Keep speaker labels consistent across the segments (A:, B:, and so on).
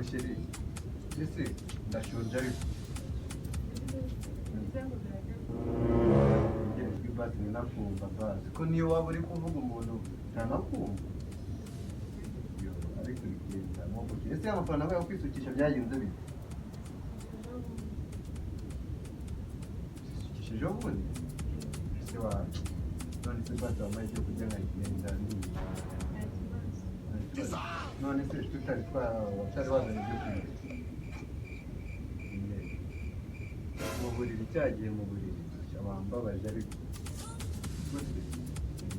A: sheri ese ndashonje ariko basi ninakumva basi ko niyo waba uri kuvuga umuntu ntanakumva ariko bigenda nko ese amafaranga yawe kwisukisha byagenze bite kwisukishije ubundi ese wa none se basi wamaye cyo kujya nkagenda none se tutari watari wazanye ibyo kurya mu buriri cyagiye mu buriri abambabaje ariko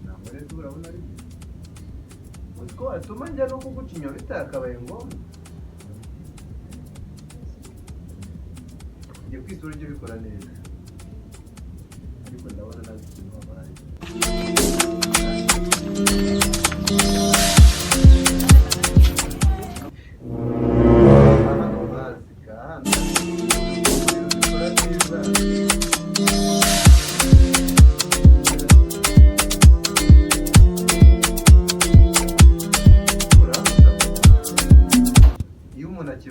A: ntabwo rero urabona ari utwo watuma njya no kuguca inyuma bitakabaye ngombwa ugiye kwisura ibyo bikora neza ariko ndabona nawe ikintu wabaye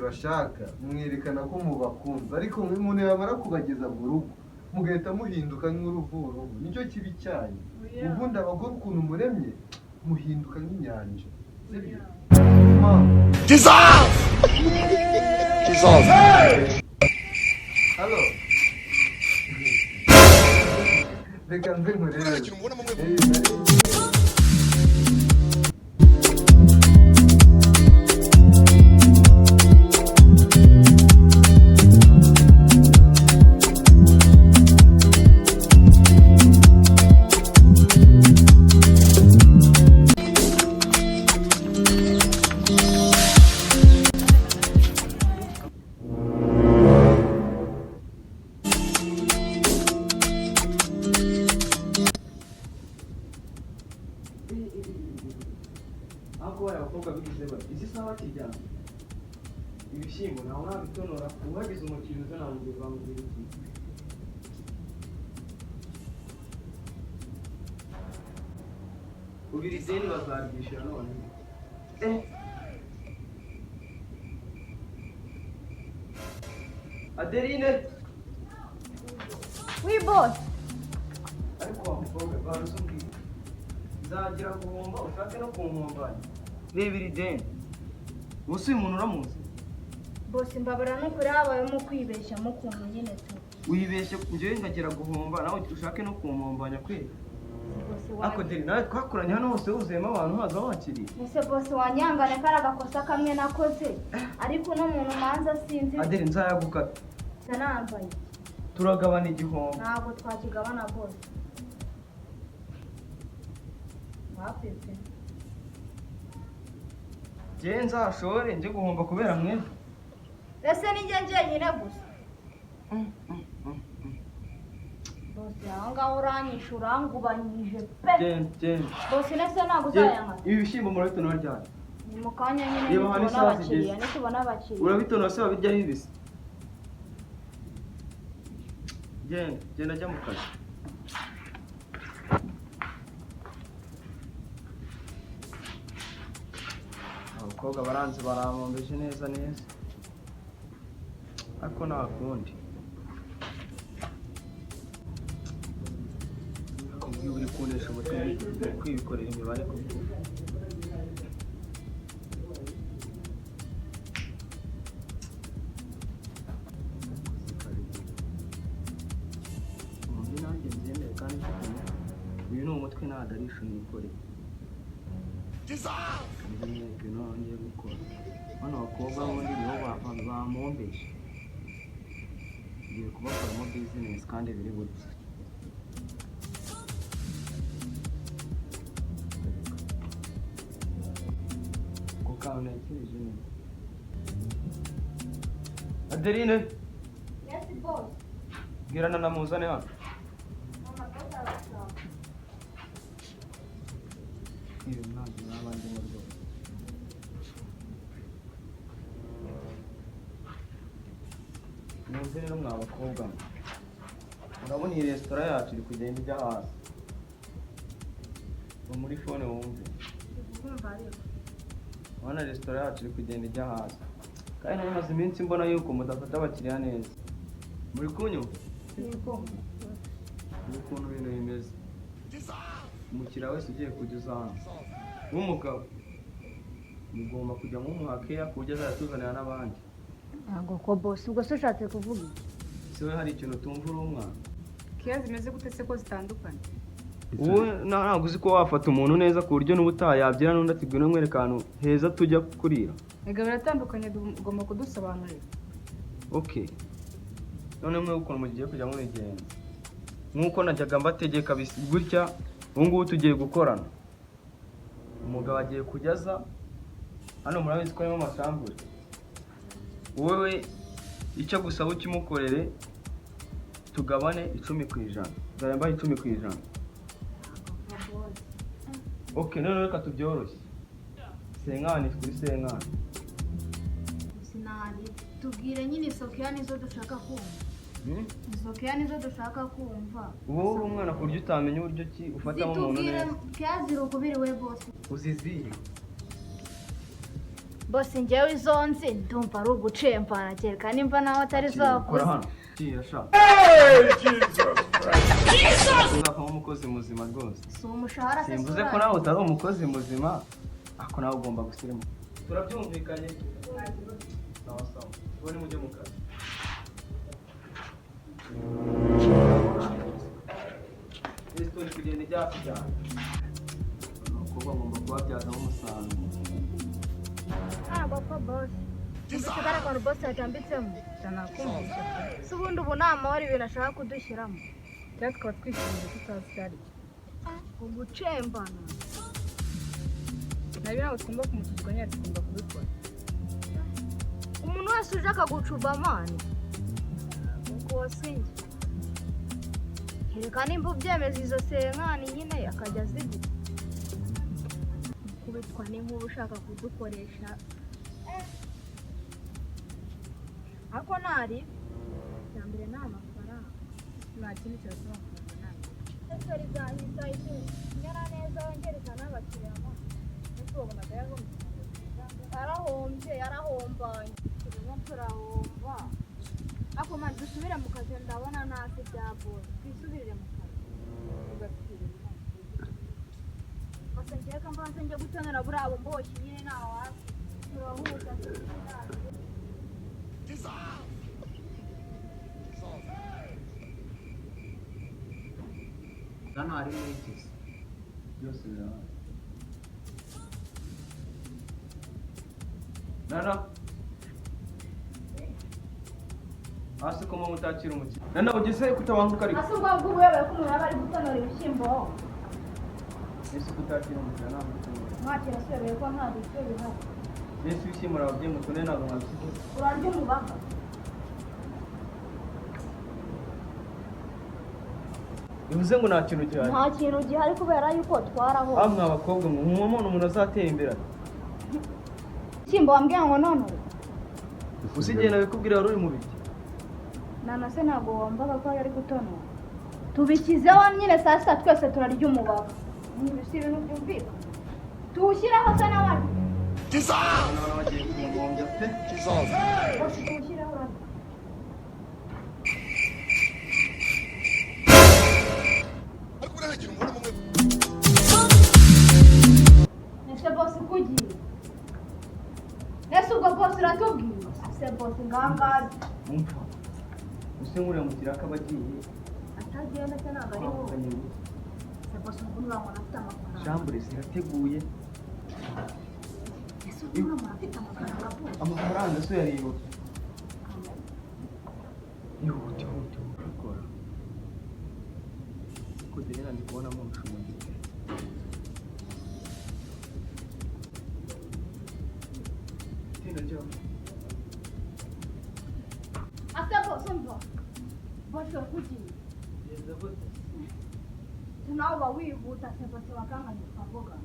A: bashaka mwerekana ko mubakunze ariko umuntu yamara kubageza mu rugo mugahita muhinduka nk'uruvuruvu nicyo kibi cyanyu ubundi abagore ukuntu muremye muhinduka nk'inyanja sibyo Jesus Jesus Hello Reka nze nkurebe Babakobwa bigize bati izi sawa kijyana ibishyimbo nawe nabitonora uhagize umukino uzanamubye bamubwira iki ubiri ideni bazaryishyura none Adeline
B: Oui boss
A: ariko wamukobwa barusubwiye nzagira guhomba ushake no kunkombanya reba iri deni ubusa uyu muntu uramuzi
B: boss mbabara no kuri habayemo kwibeshya mu kuntu nyine tu
A: wibeshye njyewe ngagira guhomba nawe ushake no kunkombanya kweli ako deni nawe twakoranye hano hose wuzuyemo abantu haza wakiriye
B: ese boss wanyangane kari agakosa kamwe nakoze ariko no muntu manza sinzi
A: Adeli nzayagukata
B: sanambaye
A: turagabana igihombo
B: ntabwo twakigabana boss wapetse
A: njyewe nzashore njye guhomba kubera mwe
B: ese ni njye njyenyine gusa boss aho ngaho uranyishura ngubanyije pe boss nese ntabwo uzayamata
A: ibi bishyimbo murabitonora ryari
B: ni mu kanya nyine nitubona abakiriya nitubona abakiriya
A: urabitonora se babirya ari bibisi genda ajya mu kazi abakobwa baranze baramombeje neza neza ariko nta kundi iyo uri kunesha umutwe kwibikorera imibare koko nanjye mbyemere kandi uyu ni umutwe ntabwo ari ishusho nikoreye ibintu nongeye gukora bano bakobwa bundi nibo bamombeje ngiye kubakoramo bizinesi kandi biri buryo ku kantu natekereje neza Adeline
B: yes boss
A: bwirana na muzane hano iyo ntabwo nabandi mu rwego mwumve rero mwa bakobwa urabona iyi resitora yacu iri kugenda ijya hasi ngo muri fone wumve urabona resitora yacu iri kugenda ijya hasi
C: kandi nayo maze iminsi mbona yuko mudafata abakiriya neza. Muri kunyumva?
B: Yego.
C: Ukuntu ibintu bimeze. Umukiriya wese ugiye kugeza hano w'umugabo mugomba kujya mumuhakeya ku buryo azatuzanira n'abandi.
B: Ntabwo ko boss ubwo se ushatse kuvuga iki?
C: Siwe hari ikintu tumva uri umwana.
D: Keya zimeze gute se ko zitandukanye?
C: Wowe ntabwo uzi ko wafata umuntu neza ku buryo n'ubutaha yabyira n'undi ati ngwino nkwereka ahantu heza tujya kurira.
D: Ega biratandukanye ugomba kudusobanurira.
C: Okay. None mwe ukuntu mugiye kujya mwigenza. Nkuko najyaga mbategeka gutya, ubu ngubu tugiye gukorana. Umugabo agiye kujyaza hano murabizi ko harimo amasambure. Wowe icyo gusaba ukimukorere tugabane 10%. Nzayambaye 10%. Okay, none reka tubyoroshye. Senkani kuri senkani.
B: Sinari tubwire nyine Sokeya nizo dushaka kumva. Sokeya nizo dushaka kumva.
C: Wowe uri umwana ku buryo utamenya uburyo ki ufatamo umuntu neza.
B: Tubwire Keya ukubiriwe boss.
C: Uzizihe.
B: Boss njyewe izonze ndumva ari ugucempana kereka nimba nawe atari zakuze.
C: Jesus. Uzavamo umukozi muzima rwose.
B: Si umushahara se.
C: Simvuze ko nawe utari umukozi muzima, ako nawe ugomba gusirima. Turabyumvikanye. Sawa sawa. Ubone mujye mu kazi. Istori kugenda ijyacu cyane. Kuba ngomba kubabyazamo umusaruro.
B: Ntabwo ko boss. Usigara kwa boss yatambitsemo.
D: Cyanakumvisha.
B: Se ubundi ubu nta mahoro ibintu ashaka kudushyiramo.
D: Rero tukaba twishimiye tutazi cyari.
B: Ugucembana.
D: Nabi ntabwo tugomba kumusuzugura nyine tugomba kubikora.
B: Umuntu wese uje akagucuba amani. Ubwo sinjye. Kereka nimba ubyemeza izo senkani nyine akajya azigira. Kubitwa n'inkuba ushaka kudukoresha. Ako nari cyambere nta mafaranga.
D: Nta kindi cyose amafaranga nayo.
B: Ese rizahita nyara neza wongereza n'abakiriya ma.
D: Ese wabonaga
B: yarahombanye. Turimo turahomba. Ako man dusubire mu kazi ndabona ntacyo byagoye. Twisubirire mu kazi.
D: ugasubira.
B: Bose ngiye kambanze njye gutonera burabo mboshye nyine naho hasi. Turahuza
C: Hano harimo iki? Byose birahari. Nana. Hasi ko mu mutakira umukino. Nana ugeze kutabanguka ariko.
B: Hasi ubwo bw'ubuyobe ko umuntu yaba ari gutonora ibishyimbo.
C: Ese kutakira umukino ntabwo ukeneye.
B: Mwakira sebeye ko nta bicyo bihari.
C: Ese ibishyimbo urabye mutone ntabwo mwabisize.
B: Urarya umubaga.
C: Bivuze ngo nta kintu gihari.
B: Nta kintu gihari kubera yuko twaraho.
C: Amwe abakobwa mu umuntu azateye imbere.
B: Ibishyimbo wambwiye ngo none.
C: Usigiye nawe kubwira wari uri mu biti.
B: Nana se ntabwo wambaga ko yari gutonora. Tubikizeho nyine saa sita twese turarya umubaga. Si ibintu byumvika. Tuwushyireho se nawe.
C: Nana bagiye kumugombya pe.
B: Bose tuwushyireho urarya. Nese bose kugiye. Nese ubwo bose uratubwira. Se bose ngangari.
C: Umva. Use nkuriya mu kiraka bagiye.
B: Atagiye ndetse ntabwo ari wowe. Se bose ngo urabona afite amafaranga.
C: Shambure zirateguye.
B: Ese urabona afite amafaranga bose.
C: Amafaranga so yariyo. Yihute ukora. Kugera ndi kubona mu bushobozi. Tino
B: Asa bose mva. Bose kugiye.
C: Yeza bote.
B: Tunawe wihuta se bose bakanganya kaboga.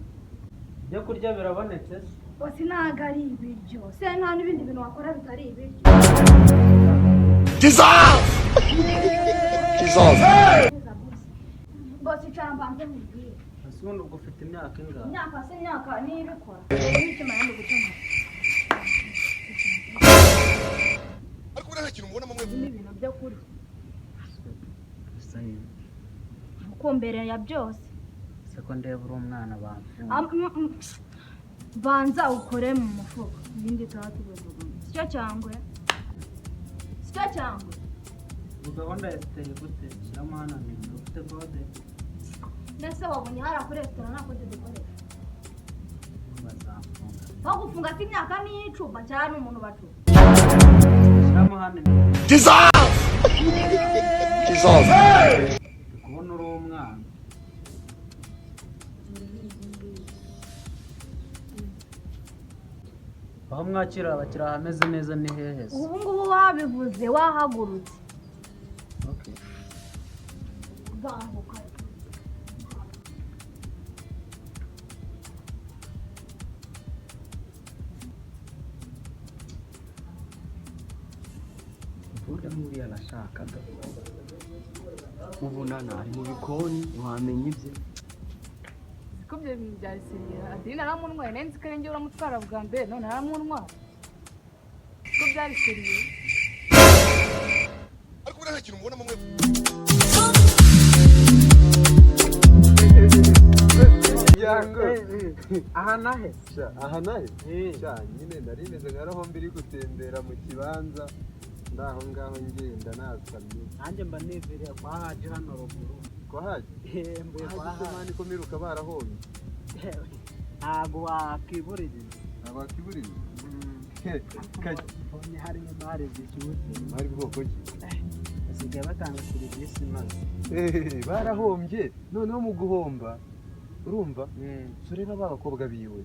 C: Byo kurya birabonetse.
B: Bose ntago ari ibiryo. Se nta n'ibindi bintu wakora bitari ibiryo. Bose icara mbanze mubwire.
C: Asubundi ubwo ufite imyaka ingahe?
B: Imyaka se imyaka niyo ibikora. N'icyo mayandi gutonora. ibyo kurya
E: Gusenya
B: uko mbere ya byose
E: se ko ndeba uri umwana bamfunga
B: banza ukore mu mufuka ibindi turatubona sicyo cyangwe
E: gahunda yateye gute shyiramo hano nimero ufite kode
B: mbese wabonye hari kuri resitora nta kode dukoresha
E: bazafunga
B: bagufunga ati imyaka n'icupa cyane umuntu bacupa
E: shyiramo hano kubona uri umwana aho mwakira abakiriya hameze neza ni hehe se
B: ubu ngubu wabivuze wahagurutse
E: okay
B: banguka
C: Burya nk'uriya nashakaga ubunana ari mu bikoni ntiwamenya ibye
D: Siko byo bintu bya seriye. Adina aramunwaye nenzi ko arenge uramutwara bwa mbere none aramunwaye. Siko byari seriye.
F: ariko nta kintu mubona mwe
A: yango
E: aha nahe
A: aha nahe sha nyine nari meze nka roho mbiri gutembera mu kibanza ndaho ngaho ngenda nasamye
E: nanjye mba nivireye kwa haje hano ruguru
A: ko haje
E: mbuye kwa
A: haje
E: haje
A: mani ko miruka barahomye
E: ntabwo wakibuririza
A: abakiburira
E: Mbonye hari imari zishyushye
A: mari bwoko ki
E: basigaye batanga serivisi inoze
A: barahombye noneho mu guhomba urumva sureba babakobwa biwe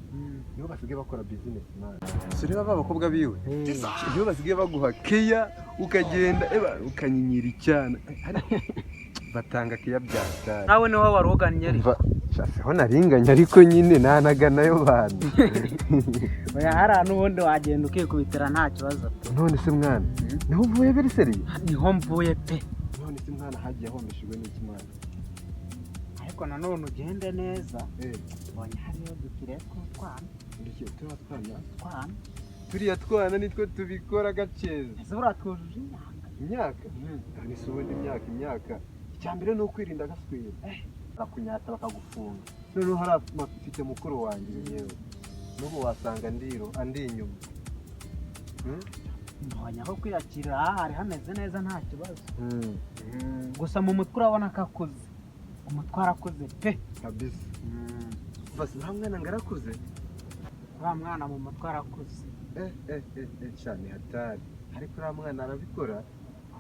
A: nibo basigaye bakora business man sureba babakobwa biwe nibo basigaye baguha keya ukagenda ukanyinyira icyana batanga keya byatari
E: nawe niho wari ugannye
A: aho naringanya ariko nyine nanaganayo bantu
E: oya hari n'ubundi wagenda ukikubitira nta kibazo
A: none se mwana niho mvuye beriseri
E: niho mvuye pe
A: none se mwana hagiye ahombeshejwe n'iki mwana
E: ariko nanone ugende neza ubonye hariyo dukire tw'utwana
A: turiya twana nitwo tubikora gaceza
E: ese uratwujuje
A: imyaka none se ubundi imyaka icya mbere ni ukwirinda agaswera barakunyata bakagufunga noneho hari amafite mukuru wanjye yewe n'ubu wasanga andi inyuma
E: mbonye aho kwiyakira hari hameze neza nta kibazo gusa mu mutwe urabona ko akuze umutwe arakuze pe
A: kabisa basi nta mwana ngo arakuze
E: uriya mwana mu mutwe arakuze
A: cyane hatari ariko uriya mwana arabikora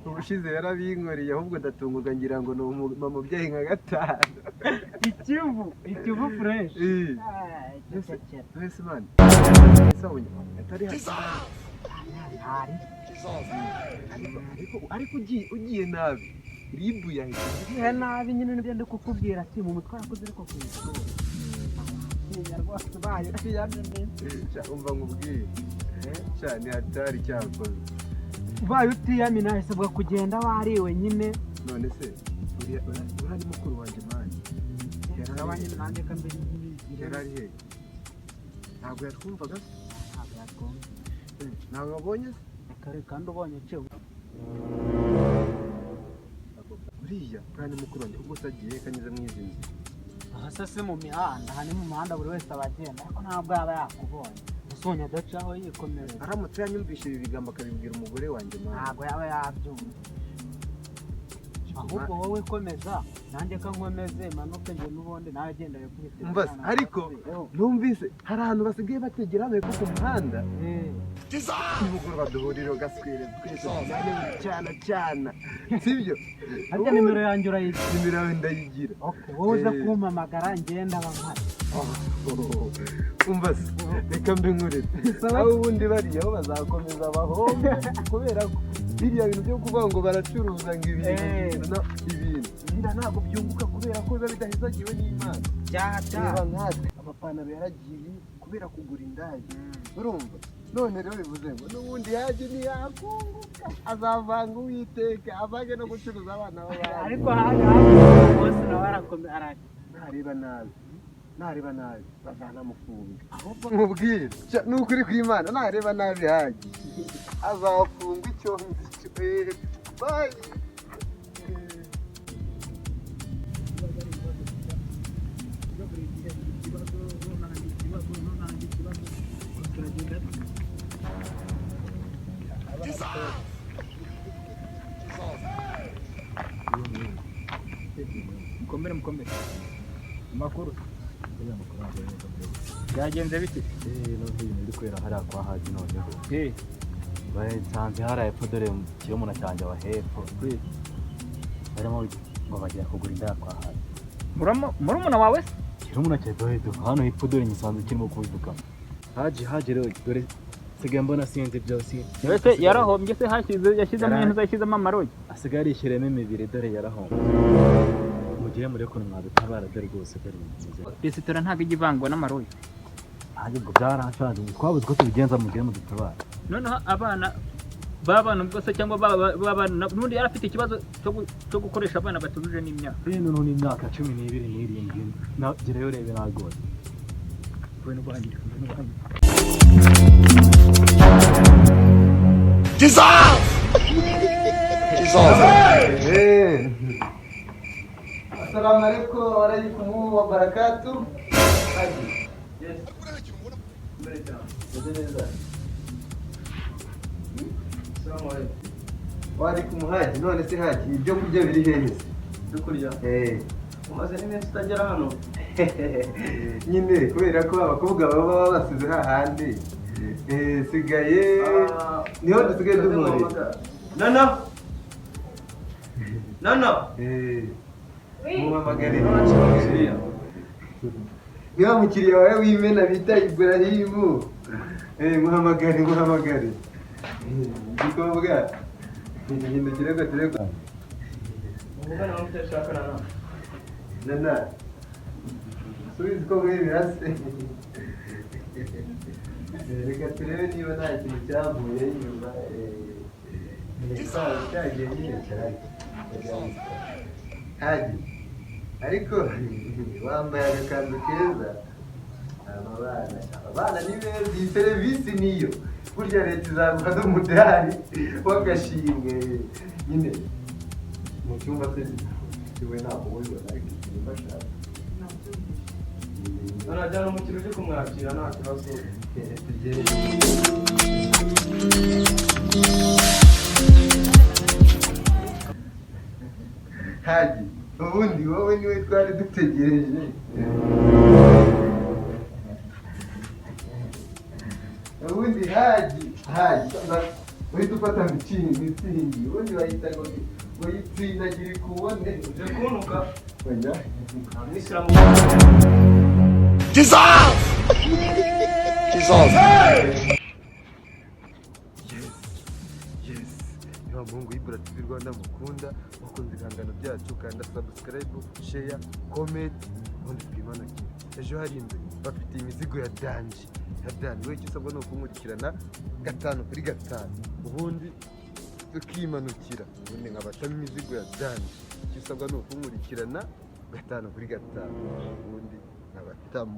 A: ubushize yarabinkoreye ahubwo ndatungurwa ngira ngo ni umubyeyi nka gatanu
E: ikivu fureshi
A: wese mani atari hatari ariko ugiye nabi ribu yahita
E: ugiye nabi nyine nibyo ndi kukubwira ati mu mutwe arakuze ariko ku isura rwose bayo
A: umva nkubwire cyane hatari cyakoze
E: ubaye utiyamina isabwa kugenda wariwe nyine
A: none se urari mukuru wanjye mani
E: yaraba nyine nanjye ka mbere
A: yarari he ntabwo yatwumvaga
E: ntabwo yatwumva
A: ntabwo wabonye
E: kare kandi ubonye cyo
A: uriya kandi mukuru wanjye ubwo utagiye kanyuze mu izi nzu
E: aha se si mu mihanda aha ni mu muhanda buri wese aba agenda ariko ntabwo yaba yakubonye usonye adacaho yikomeza
A: aramutse yanyumvishe ibi bigambo akabibwira umugore wanjye mani
E: ntabwo yaba yabyumva ahubwo wowe komeza nanjye ko nkomeze manuke njye n'ubundi nawe agenda yakubitira
A: mbase ariko numvise hari ahantu basigaye bategera hano ku muhanda nimugoroba duhurira ugaswere twese cyana sibyo
E: harya nimero yanjye urayigira
A: nimero yawe ndayigira
E: wowe uza kumpamagara ngenda bampari
A: umva se reka mbe nkuretse aho ubundi bariya aho bazakomeza bahombe kubera ko biriya bintu byo kuvuga ngo baracuruza ngo ibintu ntabwo byunguka kubera ko biba bidahezagiwe n'Imana reba nkatwe amapantaro yaragiye kubera kugura indaya urumva none rero bivuze ngo n'ubundi yaje ntiyakunguka azavanga Uwiteka avange no gucuruza abana b'abandi
E: ariko haje bose nawe arakomera
A: nareba nabi bazanamufunga ahubwo nkubwire n'ukuri kw'Imana nareba nabi hagiye azafungwa icyo bye.
E: Mukomere amakuru byagenze bite?
F: N'ubu ibintu biri kubera hariya kwa haji noneho nsanze hariya epfo dore kirumuna cyanjye wa hepfo barimo ngo bagiye kugura indaya kwa haji.
E: Murumuna wawe se?
F: Kirumuna cyanjye dore hano hepfo dore nyisanze kirimo kubivuga haji rero dore sigaye mbona sinzi byose.
E: Wese yarahombye se yashyizemo ibintu yashyizemo amarogi
F: asigaye arishyiramo imibiri dore yarahombye. Mugire muri ko mwadutabara dore rwose dore
E: resitora ntabwo ijya ivangwa n'amarogi.
F: Nanjye ngo byaranshaje twabuze ko tubigenza mugire mudutabara.
E: Noneho abana babana ubwo se cyangwa babana n'undi yari afite ikibazo cyo gukoresha abana batujuje n'imyaka.
F: Noneho ni imyaka 12 n'irindwi nagireyo rebe nagora.
A: Assalamu alaikum wa rahmatullahi wa barakatuh. Haji.
C: Yes. Assalamu alaikum.
A: Wa alaikum haji. None se haji ibyo kurya biri hehe?
C: Byo kurya. Umaze n'iminsi utagera hano.
A: Nyine kubera ko abakobwa baba basize hahandi. Sigaye niho dusigaye dumurira.
C: Nana.
A: Muhamagare niba mukiriya wawe w'imena bita Ibrahimu. Muhamagare igikobwa hindukire ko tureko
C: Umugana wamutashaka
A: Nana subiza ko mwibirase. Reka turebe niba nta kintu cyavuye inyuma. Cyagiye nyine cyane Haji ariko wambaye agakanzu keza. Abana ni beza, iyi serivisi niyo burya leta izaguha n'umudari w'agashimwe. Nyine mu cyumba se kiwe ntabwo wibona ariko ikintu bashaka
C: Narajyana umukiriya uje kumwakira nta kibazo.
A: Haji ubundi wowe niwe twari dutegereje. Ubundi Haji uhita ufata mitsingi ubundi wahita ngo yitsindagire kubone
C: Uje kunuka.
A: wenda
C: Amwisiramu.
A: niba muhungu Ibratvrwanda mukunda mukunze ibihangano byacu kanda subscribe share comment ubundi twimanukire. Ejo hari inzu bafite imizigo ya danje we icyo usabwa ni ukunkurikirana 5/5 ubundi tukimanukira ubundi nkabatamo imizigo ya danje. Icyo usabwa ni ukunkurikirana 5/5 ubundi nkabatamo.